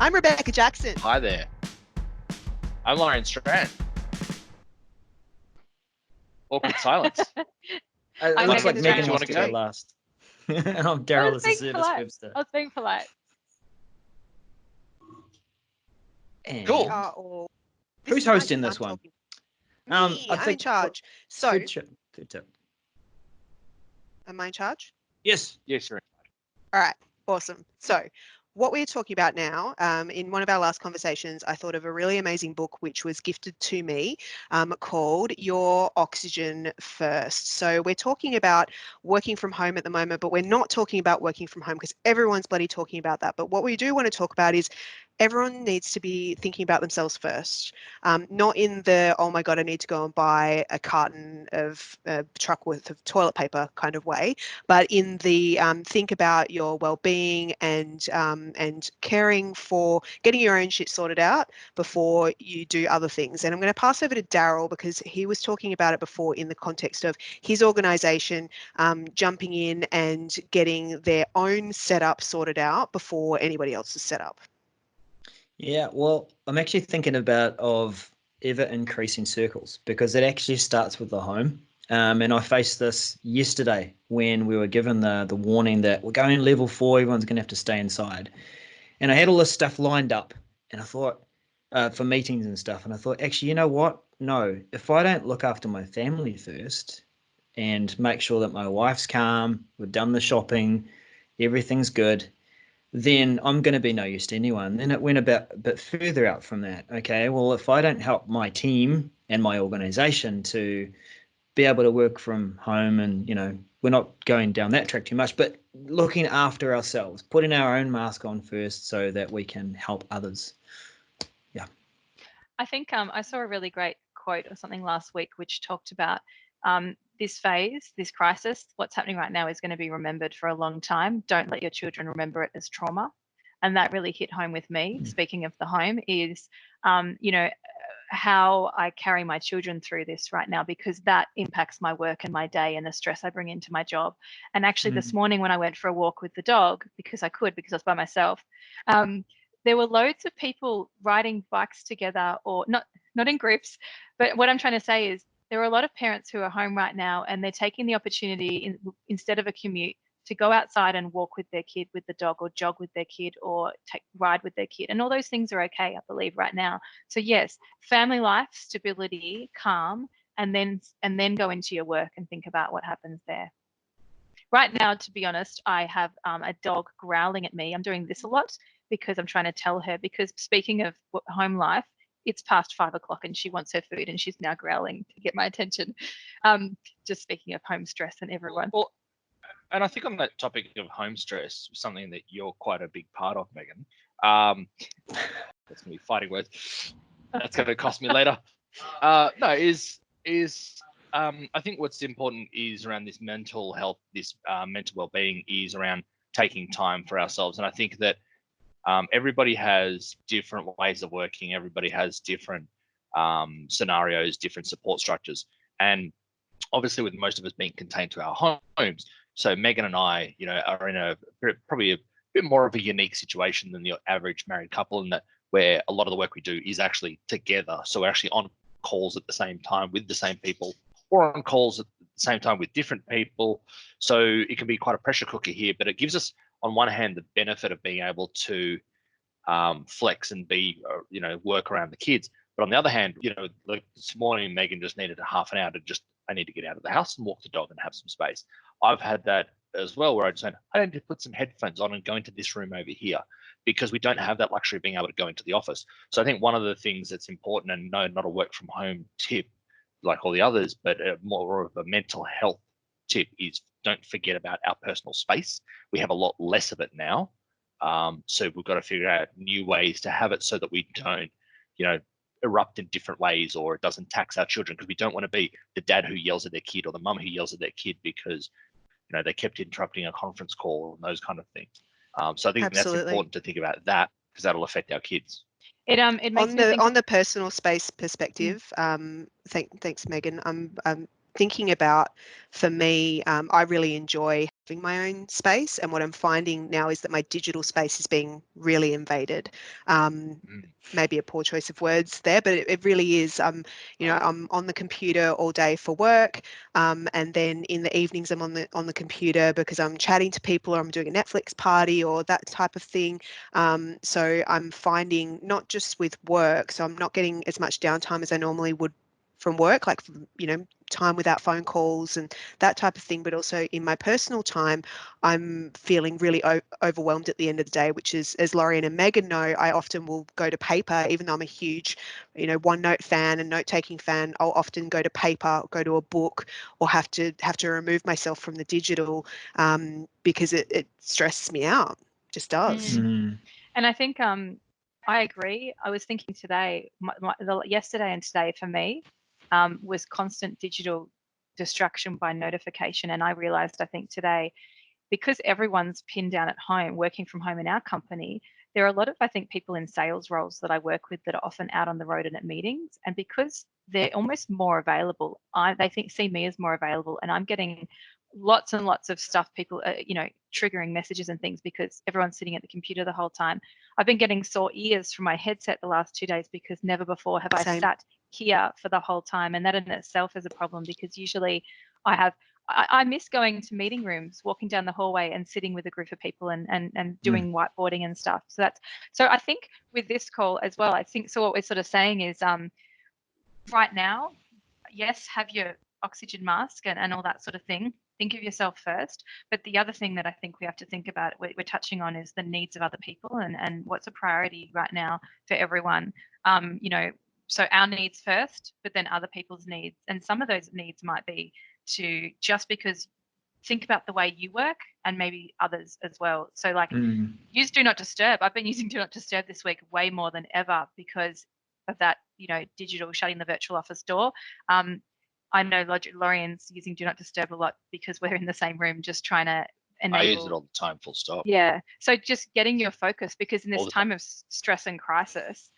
I'm Rebecca Jackson. Hi there. I'm Lauren Strand. Awkward silence. It I'm looks like Megan Megan Strand. wants to go last. And I'm I Daryl, was this is being Service polite. Webster. I was being polite. And Cool. We are all. Who's hosting this one? talking- I Me, I'm in think- charge. So, Third tip. am I in charge? Yes. Yes, you're All right, awesome. So, what we're talking about now, in one of our last conversations, I thought of a really amazing book which was gifted to me called Your Oxygen First. So, we're talking about working from home at the moment, but we're not talking about working from home because everyone's bloody talking about that. But what we do want to talk about is everyone needs to be thinking about themselves first, not in the, oh my God, I need to go and buy a carton of a truck worth of toilet paper kind of way, but in the think about your well-being and caring for getting your own shit sorted out before you do other things. And I'm going to pass over to Daryl because he was talking about it before in the context of his organisation jumping in and getting their own setup sorted out before anybody else's setup. Yeah, well, I'm actually thinking of ever increasing circles because it actually starts with the home. And I faced this yesterday when we were given the warning that we're going level 4, everyone's going to have to stay inside. And I had all this stuff lined up, and I thought for meetings and stuff, and I thought, actually, you know what? No, if I don't look after my family first and make sure that my wife's calm, we've done the shopping, everything's good, then I'm going to be no use to anyone. Then it went a bit further out from that. Okay, well, if I don't help my team and my organization to be able to work from home, and we're not going down that track too much, but looking after ourselves, putting our own mask on first so that we can help others. Yeah. I think I saw a really great quote or something last week which talked about this phase, this crisis, what's happening right now is going to be remembered for a long time. Don't let your children remember it as trauma. And that really hit home with me. Speaking of the home, is how I carry my children through this right now, because that impacts my work and my day and the stress I bring into my job. And actually this morning when I went for a walk with the dog, because I was by myself, there were loads of people riding bikes together, or not in groups. But what I'm trying to say is there are a lot of parents who are home right now and they're taking the opportunity instead of a commute to go outside and walk with their kid, with the dog, or jog with their kid, or ride with their kid. And all those things are okay, I believe, right now. So yes, family life, stability, calm, and then go into your work and think about what happens there. Right now, to be honest, I have a dog growling at me. I'm doing this a lot because I'm trying to tell her, because speaking of home life, it's past 5 o'clock and she wants her food and she's now growling to get my attention. Just speaking of home stress and everyone. Well, and I think on that topic of home stress, something that you're quite a big part of, Megan. That's going to be fighting words. That's going to cost me later. I think what's important is around this mental health, this mental well-being, is around taking time for ourselves. And I think that everybody has different ways of working. Everybody has different scenarios, different support structures. And obviously with most of us being contained to our homes, so Megan and I, are in probably a bit more of a unique situation than the average married couple, in that where a lot of the work we do is actually together. So we're actually on calls at the same time with the same people, or on calls at the same time with different people. So it can be quite a pressure cooker here, but it gives us, on one hand, the benefit of being able to flex and work around the kids. But on the other hand, like this morning, Megan just needed a half an hour I need to get out of the house and walk the dog and have some space. I've had that as well, where I just said, I need to put some headphones on and go into this room over here, because we don't have that luxury of being able to go into the office. So I think one of the things that's important, and no, not a work from home tip like all the others, but more of a mental health tip, is don't forget about our personal space. We have a lot less of it now. So we've got to figure out new ways to have it so that we don't, erupt in different ways, or it doesn't tax our children, because we don't want to be the dad who yells at their kid, or the mum who yells at their kid because they kept interrupting a conference call and those kind of things. So I think that's important to think about that, because that'll affect our kids. It makes me think on the personal space perspective. Thanks, Megan. thinking about, for me, I really enjoy having my own space, and what I'm finding now is that my digital space is being really invaded. Maybe a poor choice of words there, but it really is. You know, I'm on the computer all day for work, and then in the evenings I'm on the computer because I'm chatting to people, or I'm doing a Netflix party or that type of thing. So I'm finding, not just with work, so I'm not getting as much downtime as I normally would from work, like, you know, time without phone calls and that type of thing, but also in my personal time, I'm feeling really overwhelmed at the end of the day, which is, as Lorian and Megan know, I often will go to paper. Even though I'm a huge, you know, OneNote fan and note-taking fan, I'll often go to paper, go to a book, or have to remove myself from the digital, because it stresses me out. Just does. And I think I agree. I was thinking today, yesterday and today for me, was constant digital distraction by notification. And I realized, I think today, because everyone's pinned down at home, working from home in our company, there are a lot of, I think, people in sales roles that I work with that are often out on the road and at meetings. And because they're almost more available, they see me as more available, and I'm getting lots and lots of stuff, people, you know, triggering messages and things because everyone's sitting at the computer the whole time. I've been getting sore ears from my headset the last 2 days because never before have I sat here for the whole time. And that in itself is a problem, because usually I miss going to meeting rooms, walking down the hallway and sitting with a group of people and doing whiteboarding and stuff. So I think with this call as well, I think, so what we're sort of saying is, right now, yes, have your oxygen mask and all that sort of thing. Think of yourself first. But the other thing that I think we have to think about, we're touching on, is the needs of other people and what's a priority right now for everyone. You know, so our needs first, but then other people's needs. And some of those needs might be to just because think about the way you work and maybe others as well. So like use Do Not Disturb. I've been using Do Not Disturb this week way more than ever because of that, you know, digital shutting the virtual office door. I know Lorian's using Do Not Disturb a lot because we're in the same room just trying to enable. I use it all the time, full stop. Yeah. So just getting your focus, because in this time of stress and crisis,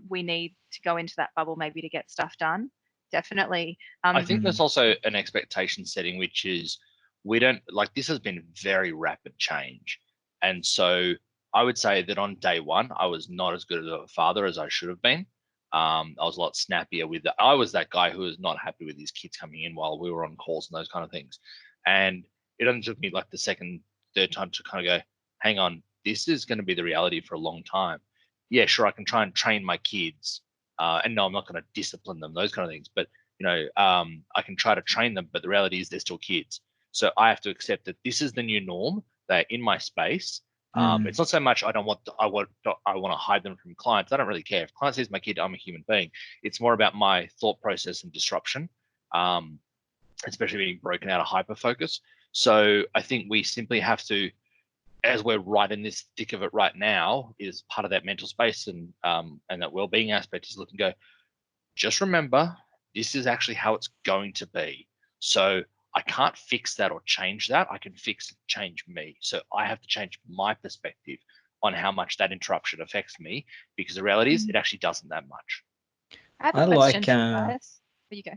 we need to go into that bubble maybe to get stuff done. Definitely. I think there's also an expectation setting, which is we don't, like, this has been very rapid change. And so I would say that on day one, I was not as good a father as I should have been. I was a lot snappier with that. I was that guy who was not happy with his kids coming in while we were on calls and those kind of things. And it only took me like the second, third time to kind of go, hang on, this is going to be the reality for a long time. Yeah, sure, I can try and train my kids. And no, I'm not going to discipline them, those kind of things. But, you know, I can try to train them, but the reality is they're still kids. So I have to accept that this is the new norm. They're in my space. It's not so much I want to hide them from clients. I don't really care. If client says my kid, I'm a human being. It's more about my thought process and disruption, especially being broken out of hyper focus. So I think we simply have to, as we're right in this thick of it right now, is part of that mental space and that well-being aspect is look and go, just remember, this is actually how it's going to be. So I can't fix that or change that. I can change me. So I have to change my perspective on how much that interruption affects me, because the reality is it actually doesn't that much. I have a question for you guys. There you go.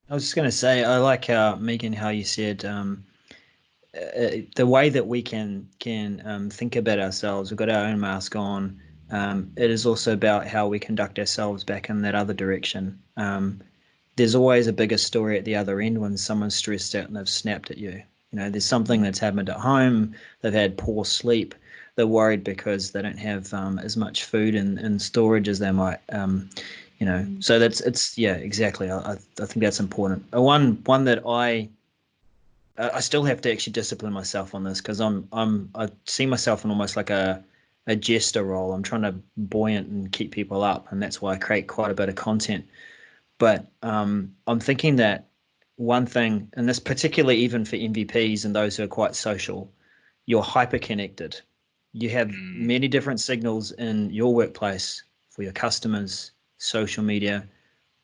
I was just going to say, I like Megan, how you said the way that we can think about ourselves. We've got our own mask on. It is also about how we conduct ourselves back in that other direction. There's always a bigger story at the other end when someone's stressed out and they've snapped at you. You know, there's something that's happened at home. They've had poor sleep. They're worried because they don't have as much food in storage as they might. You know, so yeah, exactly. I think that's important. One that I still have to actually discipline myself on this, because I see myself in almost like a jester role. I'm trying to buoyant and keep people up, and that's why I create quite a bit of content. But I'm thinking that one thing, and this particularly even for MVPs and those who are quite social, you're hyper connected. You have many different signals in your workplace for your customers, social media.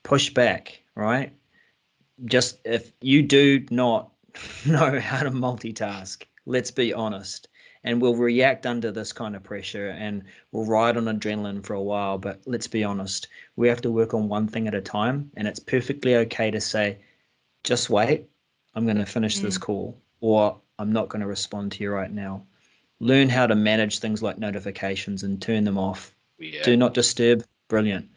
Push back, right? Just if you do not know how to multitask, let's be honest, and we'll react under this kind of pressure and we'll ride on adrenaline for a while. But let's be honest, we have to work on one thing at a time, and it's perfectly okay to say, just wait. I'm going to finish this call, or I'm not going to respond to you right now. Learn how to manage things like notifications and turn them off. Yeah. Do not disturb. Brilliant.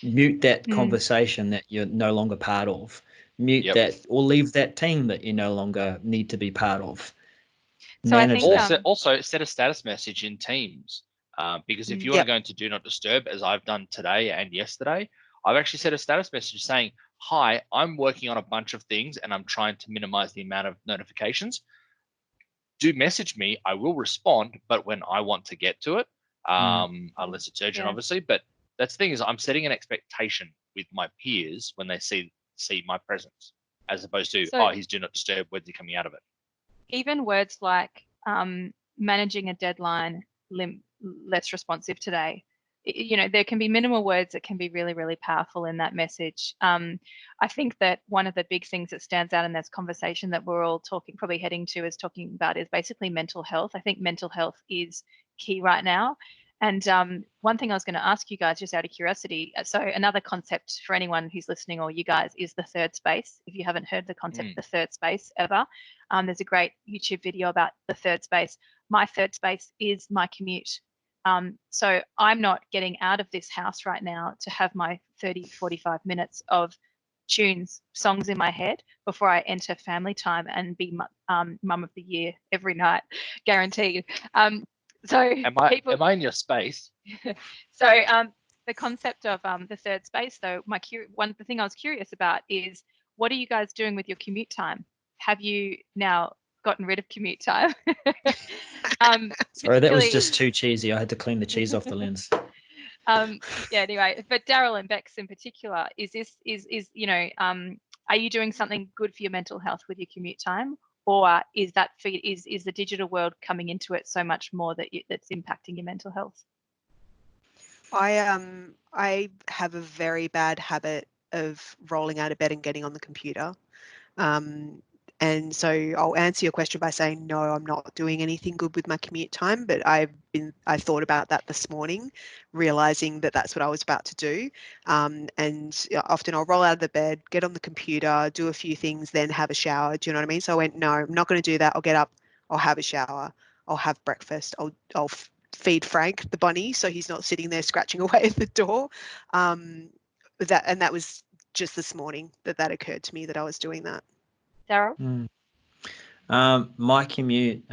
Mute that conversation that you're no longer part of. Mute that, or leave that team that you no longer need to be part of. So I think also set a status message in Teams, because if you want to go into do not disturb, as I've done today and yesterday, I've actually set a status message saying, hi, I'm working on a bunch of things and I'm trying to minimize the amount of notifications. Do message me, I will respond, but when I want to get to it, unless it's urgent, obviously. But that's the thing, is I'm setting an expectation with my peers when they see my presence, as opposed to, oh, he's do not disturb, when's he coming out of it? Even words like managing a deadline, less responsive today. There can be minimal words that can be really, really powerful in that message. I think that one of the big things that stands out in this conversation that we're all probably heading to is basically mental health. I think mental health is key right now. And one thing I was going to ask you guys, just out of curiosity, so another concept for anyone who's listening, or you guys, is the third space. If you haven't heard the concept of the third space ever, there's a great YouTube video about the third space. My third space is my commute. So I'm not getting out of this house right now to have my 30, 45 minutes of songs in my head before I enter family time and be mum of the year every night, guaranteed. So am I in your space? So the concept of the third space, though, the thing I was curious about is, what are you guys doing with your commute time? Have you now gotten rid of commute time? Sorry, that was just too cheesy. I had to clean the cheese off the lens. Anyway, but Daryl and Bex in particular, are you doing something good for your mental health with your commute time? Or is the digital world coming into it so much more that's impacting your mental health? I have a very bad habit of rolling out of bed and getting on the computer. And so I'll answer your question by saying, no, I'm not doing anything good with my commute time, but I thought about that this morning, realizing that that's what I was about to do. And often I'll roll out of the bed, get on the computer, do a few things, then have a shower. Do you know what I mean? So I went, no, I'm not going to do that. I'll get up, I'll have a shower, I'll have breakfast, I'll feed Frank, the bunny, so he's not sitting there scratching away at the door. That was just this morning that occurred to me, that I was doing that. Daryl? My commute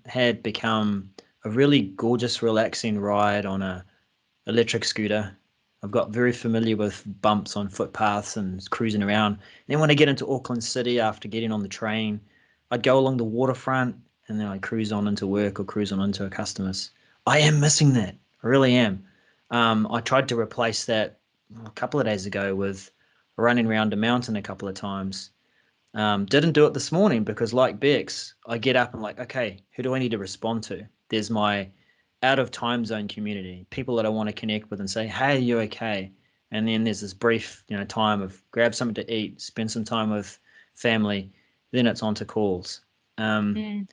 had become a really gorgeous, relaxing ride on a electric scooter. I've got very familiar with bumps on footpaths and cruising around. And then when I get into Auckland City after getting on the train, I'd go along the waterfront and then I'd cruise on into work or cruise on into a customer's. I am missing that. I really am. I tried to replace that a couple of days ago with running around a mountain a couple of times. Didn't do it this morning because, like Bex, I get up and like, okay, who do I need to respond to? There's my out of time zone community, people that I want to connect with and say, hey, are you okay? And then there's this brief, time of grab something to eat, spend some time with family, then it's on to calls. I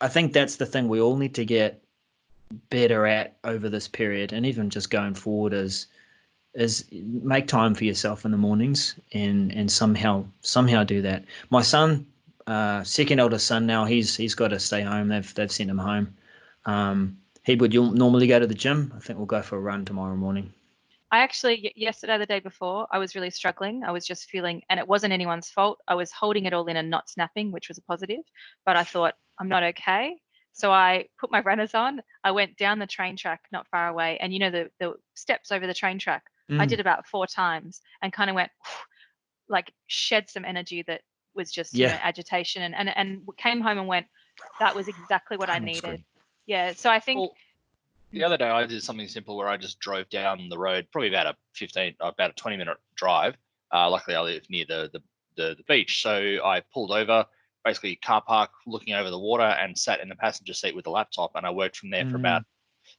think that's the thing we all need to get better at over this period, and even just going forward, is make time for yourself in the mornings and somehow do that. My son, second eldest son now, he's got to stay home. They've sent him home. You'll normally go to the gym. I think we'll go for a run tomorrow morning. I actually, yesterday, the day before, I was really struggling. I was just feeling, and it wasn't anyone's fault. I was holding it all in and not snapping, which was a positive, but I thought, I'm not okay. So I put my runners on. I went down the train track not far away, and the steps over the train track, I did about 4 times and kind of went, like, shed some energy that was just agitation, and came home and went, that was exactly what I needed. Yeah. So I think the other day I did something simple where I just drove down the road, probably about a 20-minute drive. Luckily I live near the beach, so I pulled over, basically car park, looking over the water, and sat in the passenger seat with the laptop, and I worked from there for about,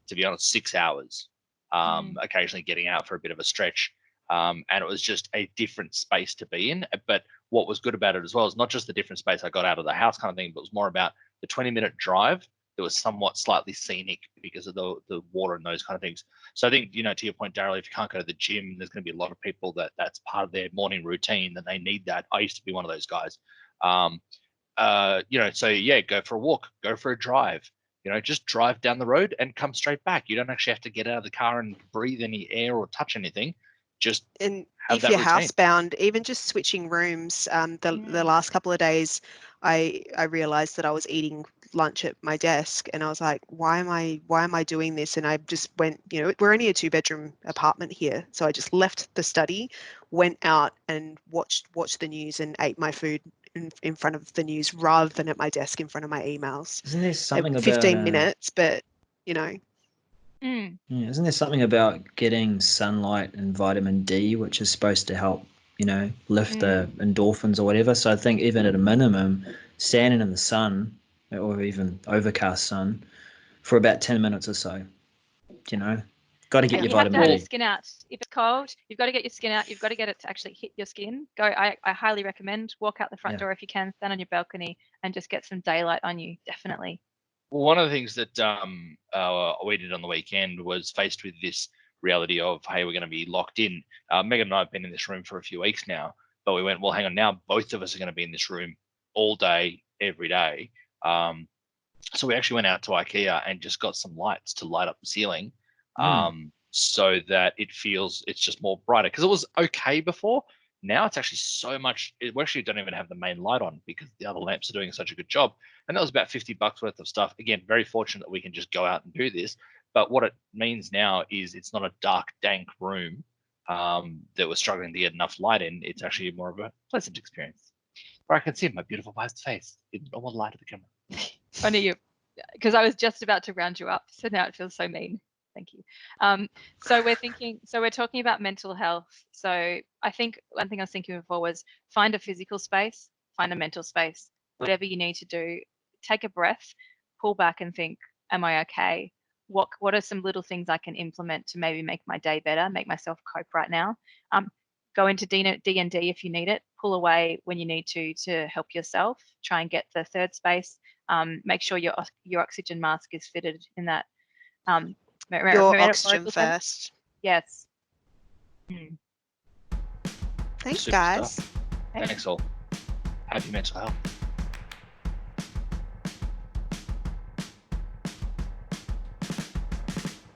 to be honest, 6 hours. Occasionally getting out for a bit of a stretch, and it was just a different space to be in. But what was good about it as well is not just the different space I got out of the house kind of thing, but it was more about the 20-minute drive that was somewhat slightly scenic because of the water and those kind of things. So I think, you know, to your point, Daryl, if you can't go to the gym, there's going to be a lot of people that's part of their morning routine, that they need that. I used to be one of those guys. You know, so yeah, go for a walk, go for a drive. You know, just drive down the road and come straight back. You don't actually have to get out of the car and breathe any air or touch anything. Just And have if that you're routine. housebound, even just switching rooms, the last couple of days, I realized that I was eating lunch at my desk, and I was like, why am I doing this? And I just went, you know, we're only a 2-bedroom apartment here, so I just left the study, went out and watched the news and ate my food in front of the news rather than at my desk in front of my emails. Isn't there something about 15 minutes, but you know. Yeah, isn't there something about getting sunlight and vitamin D, which is supposed to help, you know, lift the endorphins or whatever? So I think even at a minimum, standing in the sun or even overcast sun for about 10 minutes or so, you know, got to get your You have to vitamin have D. your skin out. If it's cold, you've got to get your skin out. You've got to get it to actually hit your skin. I highly recommend walk out the front door if you can, stand on your balcony and just get some daylight on you. Definitely. Well, one of the things that we did on the weekend was faced with this reality of, hey, we're going to be locked in. Megan and I have been in this room for a few weeks now, but we went, well, hang on, now both of us are going to be in this room all day, every day. So we actually went out to IKEA and just got some lights to light up the ceiling, so that it's just more brighter, because it was okay before. Now it's actually so much. We actually don't even have the main light on because the other lamps are doing such a good job. And that was about $50 worth of stuff. Again, very fortunate that we can just go out and do this. But what it means now is it's not a dark, dank room that we're struggling to get enough light in. It's actually more of a pleasant experience where I can see my beautiful wife's face in the normal light of the camera. Funny you, because I was just about to round you up, so now it feels so mean. Thank you. So we're talking about mental health. So I think one thing I was thinking before was find a physical space, find a mental space, whatever you need to do, take a breath, pull back and think, am I okay? What are some little things I can implement to maybe make my day better, make myself cope right now? Go into D&D if you need it, pull away when you need to help yourself, try and get the third space, make sure your oxygen mask is fitted in that. Your oxygen first. Yes. Thanks, Super guys. stuff. Thanks all. Happy mental health.